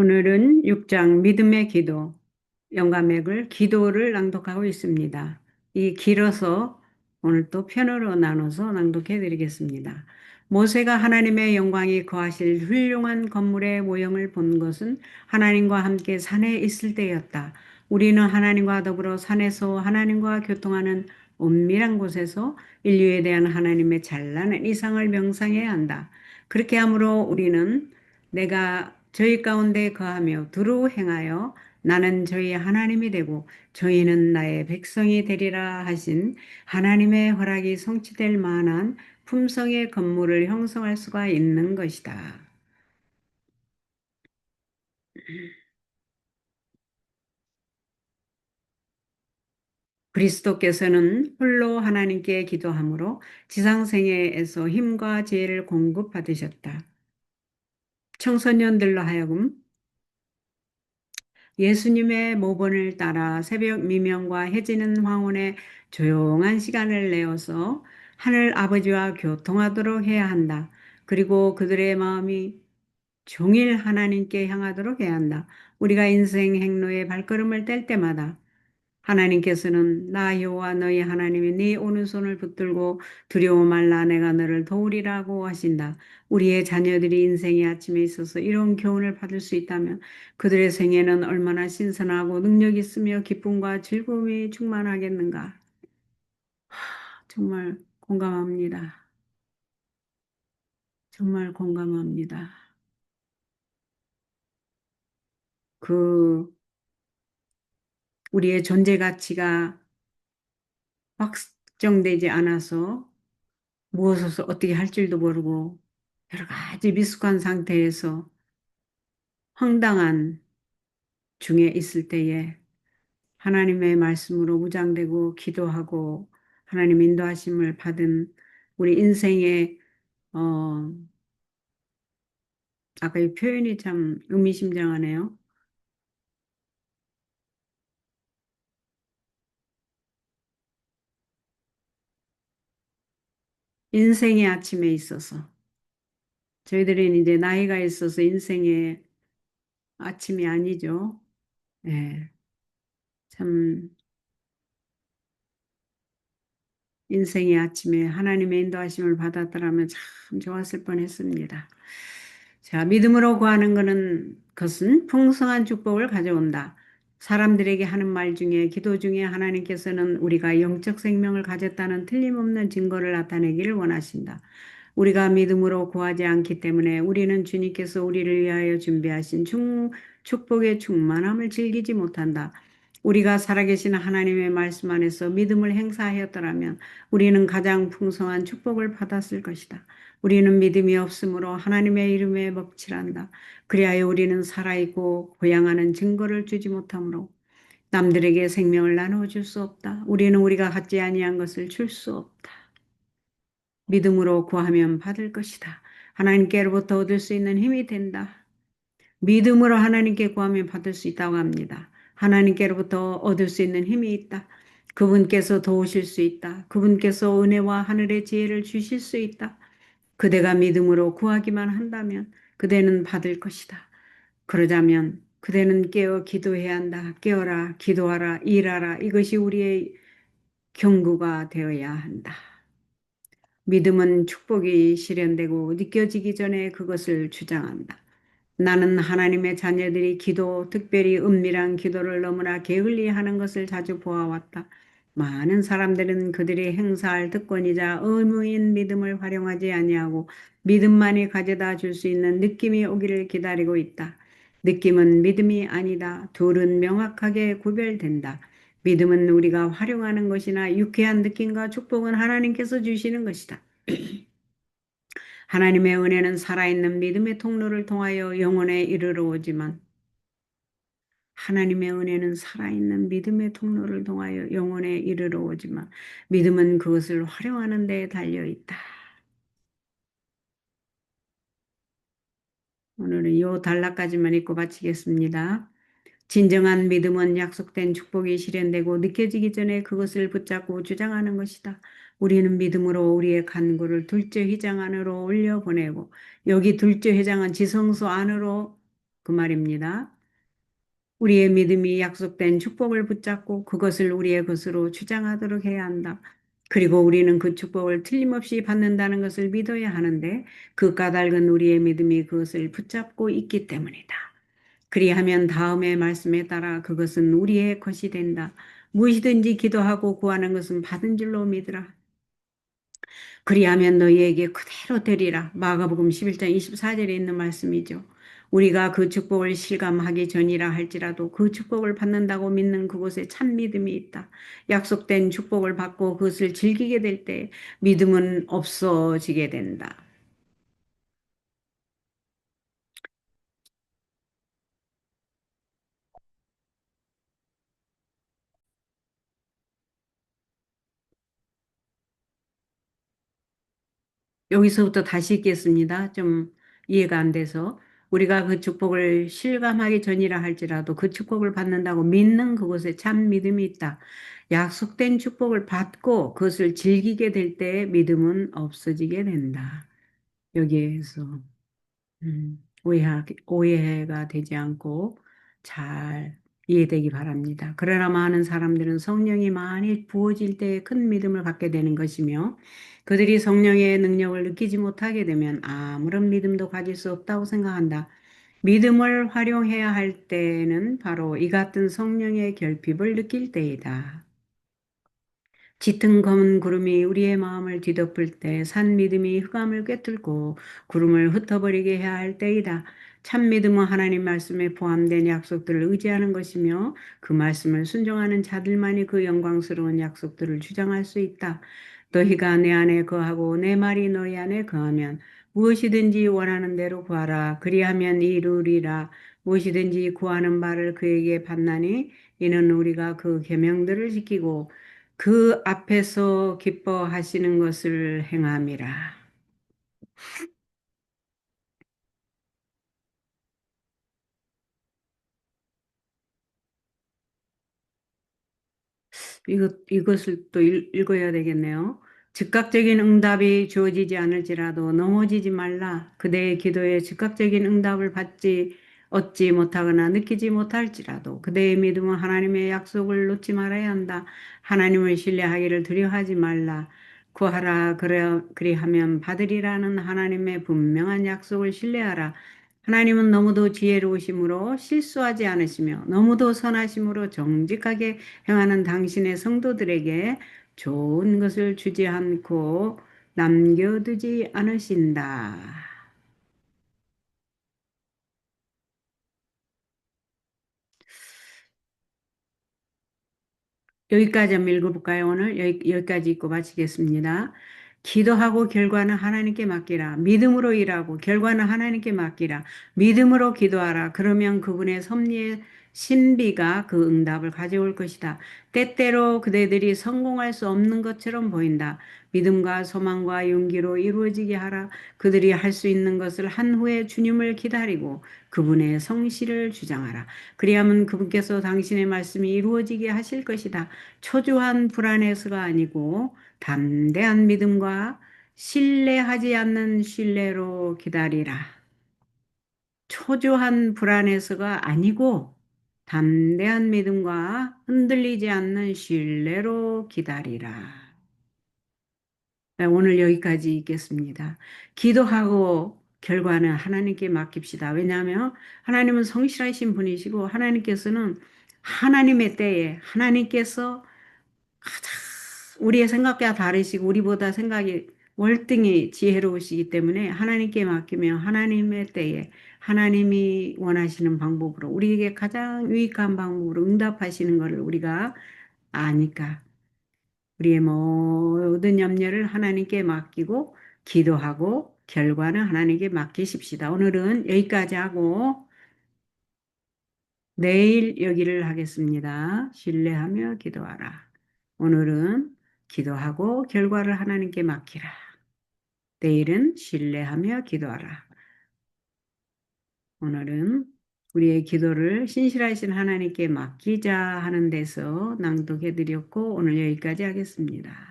오늘은 6장 믿음의 기도, 영감액을 기도를 낭독하고 있습니다. 이 길어서 오늘 또 편으로 나눠서 낭독해 드리겠습니다. 모세가 하나님의 영광이 거하실 훌륭한 건물의 모형을 본 것은 하나님과 함께 산에 있을 때였다. 우리는 하나님과 더불어 산에서 하나님과 교통하는 엄밀한 곳에서 인류에 대한 하나님의 찬란한 이상을 명상해야 한다. 그렇게 함으로 우리는 내가 저희 가운데 거하며 두루 행하여 나는 저희 하나님이 되고 저희는 나의 백성이 되리라 하신 하나님의 허락이 성취될 만한 품성의 건물을 형성할 수가 있는 것이다. 그리스도께서는 홀로 하나님께 기도함으로 지상생애에서 힘과 지혜를 공급받으셨다. 청소년들로 하여금 예수님의 모본을 따라 새벽 미명과 해지는 황혼에 조용한 시간을 내어서 하늘 아버지와 교통하도록 해야 한다. 그리고 그들의 마음이 종일 하나님께 향하도록 해야 한다. 우리가 인생 행로에 발걸음을 뗄 때마다 하나님께서는 나 여호와 너희 하나님이 네 오른손을 붙들고 두려워 말라 내가 너를 도우리라고 하신다. 우리의 자녀들이 인생의 아침에 있어서 이런 교훈을 받을 수 있다면 그들의 생애는 얼마나 신선하고 능력 있으며 기쁨과 즐거움이 충만하겠는가. 정말 공감합니다. 정말 공감합니다. 그 우리의 존재 가치가 확정되지 않아서 무엇을 어떻게 할 줄도 모르고 여러 가지 미숙한 상태에서 황당한 중에 있을 때에 하나님의 말씀으로 무장되고 기도하고 하나님 인도하심을 받은 우리 인생의 어 아까 이 표현이 참 의미심장하네요. 인생의 아침에 있어서 저희들은 이제 나이가 있어서 인생의 아침이 아니죠. 예, 참 인생의 아침에 하나님의 인도하심을 받았더라면 참 좋았을 뻔했습니다. 자, 믿음으로 구하는 것은 풍성한 축복을 가져온다. 사람들에게 하는 말 중에 기도 중에 하나님께서는 우리가 영적 생명을 가졌다는 틀림없는 증거를 나타내기를 원하신다. 우리가 믿음으로 구하지 않기 때문에 우리는 주님께서 우리를 위하여 준비하신 축복의 충만함을 즐기지 못한다. 우리가 살아계신 하나님의 말씀 안에서 믿음을 행사하였더라면 우리는 가장 풍성한 축복을 받았을 것이다. 우리는 믿음이 없으므로 하나님의 이름에 먹칠한다. 그리하여 우리는 살아있고 고양하는 증거를 주지 못하므로 남들에게 생명을 나누어 줄 수 없다. 우리는 우리가 갖지 아니한 것을 줄 수 없다. 믿음으로 구하면 받을 것이다. 하나님께로부터 얻을 수 있는 힘이 된다. 믿음으로 하나님께 구하면 받을 수 있다고 합니다. 하나님께로부터 얻을 수 있는 힘이 있다. 그분께서 도우실 수 있다. 그분께서 은혜와 하늘의 지혜를 주실 수 있다. 그대가 믿음으로 구하기만 한다면 그대는 받을 것이다. 그러자면 그대는 깨어 기도해야 한다. 깨어라, 기도하라, 일하라. 이것이 우리의 경구가 되어야 한다. 믿음은 축복이 실현되고 느껴지기 전에 그것을 주장한다. 나는 하나님의 자녀들이 특별히 은밀한 기도를 너무나 게을리 하는 것을 자주 보아왔다. 많은 사람들은 그들이 행사할 특권이자 의무인 믿음을 활용하지 아니하고 믿음만이 가져다 줄 수 있는 느낌이 오기를 기다리고 있다. 느낌은 믿음이 아니다. 둘은 명확하게 구별된다. 믿음은 우리가 활용하는 것이나 유쾌한 느낌과 축복은 하나님께서 주시는 것이다. 하나님의 은혜는 살아있는 믿음의 통로를 통하여 영혼에 이르러 오지만 하나님의 은혜는 살아있는 믿음의 통로를 통하여 영혼에 이르러 오지만 믿음은 그것을 활용하는 데 달려 있다. 오늘은 이 단락까지만 읽고 마치겠습니다. 진정한 믿음은 약속된 축복이 실현되고 느껴지기 전에 그것을 붙잡고 주장하는 것이다. 우리는 믿음으로 우리의 간구를 둘째 회장 안으로 올려보내고 여기 둘째 회장은 지성소 안으로 그 말입니다. 우리의 믿음이 약속된 축복을 붙잡고 그것을 우리의 것으로 주장하도록 해야 한다. 그리고 우리는 그 축복을 틀림없이 받는다는 것을 믿어야 하는데 그 까닭은 우리의 믿음이 그것을 붙잡고 있기 때문이다. 그리하면 다음의 말씀에 따라 그것은 우리의 것이 된다. 무엇이든지 기도하고 구하는 것은 받은 줄로 믿으라. 그리하면 너희에게 그대로 되리라. 마가복음 11장 24절에 있는 말씀이죠. 우리가 그 축복을 실감하기 전이라 할지라도 그 축복을 받는다고 믿는 그곳에 참 믿음이 있다. 약속된 축복을 받고 그것을 즐기게 될 때 믿음은 없어지게 된다. 여기서부터 다시 읽겠습니다. 좀 이해가 안 돼서. 우리가 그 축복을 실감하기 전이라 할지라도 그 축복을 받는다고 믿는 그곳에 참 믿음이 있다. 약속된 축복을 받고 그것을 즐기게 될 때 믿음은 없어지게 된다. 여기에서 오해가 되지 않고 잘 이해되기 바랍니다. 그러나 많은 사람들은 성령이 많이 부어질 때 큰 믿음을 갖게 되는 것이며 그들이 성령의 능력을 느끼지 못하게 되면 아무런 믿음도 가질 수 없다고 생각한다. 믿음을 활용해야 할 때는 바로 이 같은 성령의 결핍을 느낄 때이다. 짙은 검은 구름이 우리의 마음을 뒤덮을 때 산 믿음이 흑암을 꿰뚫고 구름을 흩어버리게 해야 할 때이다. 참 믿음은 하나님 말씀에 포함된 약속들을 의지하는 것이며 그 말씀을 순종하는 자들만이 그 영광스러운 약속들을 주장할 수 있다. 너희가 내 안에 거하고 내 말이 너희 안에 거하면 무엇이든지 원하는 대로 구하라. 그리하면 이루리라. 무엇이든지 구하는 바를 그에게 받나니 이는 우리가 그 계명들을 지키고 그 앞에서 기뻐하시는 것을 행함이라. 이것을 또 읽어야 되겠네요. 즉각적인 응답이 주어지지 않을지라도 넘어지지 말라. 그대의 기도에 즉각적인 응답을 얻지 못하거나 느끼지 못할지라도 그대의 믿음은 하나님의 약속을 놓지 말아야 한다. 하나님을 신뢰하기를 두려워하지 말라. 구하라 그리하면 받으리라는 하나님의 분명한 약속을 신뢰하라. 하나님은 너무도 지혜로우심으로 실수하지 않으시며 너무도 선하심으로 정직하게 행하는 당신의 성도들에게 좋은 것을 주지 않고 남겨두지 않으신다. 여기까지 한번 읽어볼까요? 오늘 여기까지 읽고 마치겠습니다. 기도하고 결과는 하나님께 맡기라. 믿음으로 일하고 결과는 하나님께 맡기라. 믿음으로 기도하라. 그러면 그분의 섭리의 신비가 그 응답을 가져올 것이다. 때때로 그대들이 성공할 수 없는 것처럼 보인다. 믿음과 소망과 용기로 이루어지게 하라. 그들이 할 수 있는 것을 한 후에 주님을 기다리고 그분의 성실을 주장하라. 그리하면 그분께서 당신의 말씀이 이루어지게 하실 것이다. 초조한 불안에서가 아니고 담대한 믿음과 신뢰하지 않는 신뢰로 기다리라. 초조한 불안에서가 아니고 담대한 믿음과 흔들리지 않는 신뢰로 기다리라. 네, 오늘 여기까지 읽겠습니다. 기도하고 결과는 하나님께 맡깁시다. 왜냐하면 하나님은 성실하신 분이시고 하나님께서는 하나님의 때에 하나님께서 가장 우리의 생각과 다르시고 우리보다 생각이 월등히 지혜로우시기 때문에 하나님께 맡기면 하나님의 때에 하나님이 원하시는 방법으로 우리에게 가장 유익한 방법으로 응답하시는 것을 우리가 아니까 우리의 모든 염려를 하나님께 맡기고 기도하고 결과는 하나님께 맡기십시다. 오늘은 여기까지 하고 내일 여기를 하겠습니다. 신뢰하며 기도하라. 오늘은 기도하고 결과를 하나님께 맡기라. 내일은 신뢰하며 기도하라. 오늘은 우리의 기도를 신실하신 하나님께 맡기자 하는 데서 낭독해 드렸고 오늘 여기까지 하겠습니다.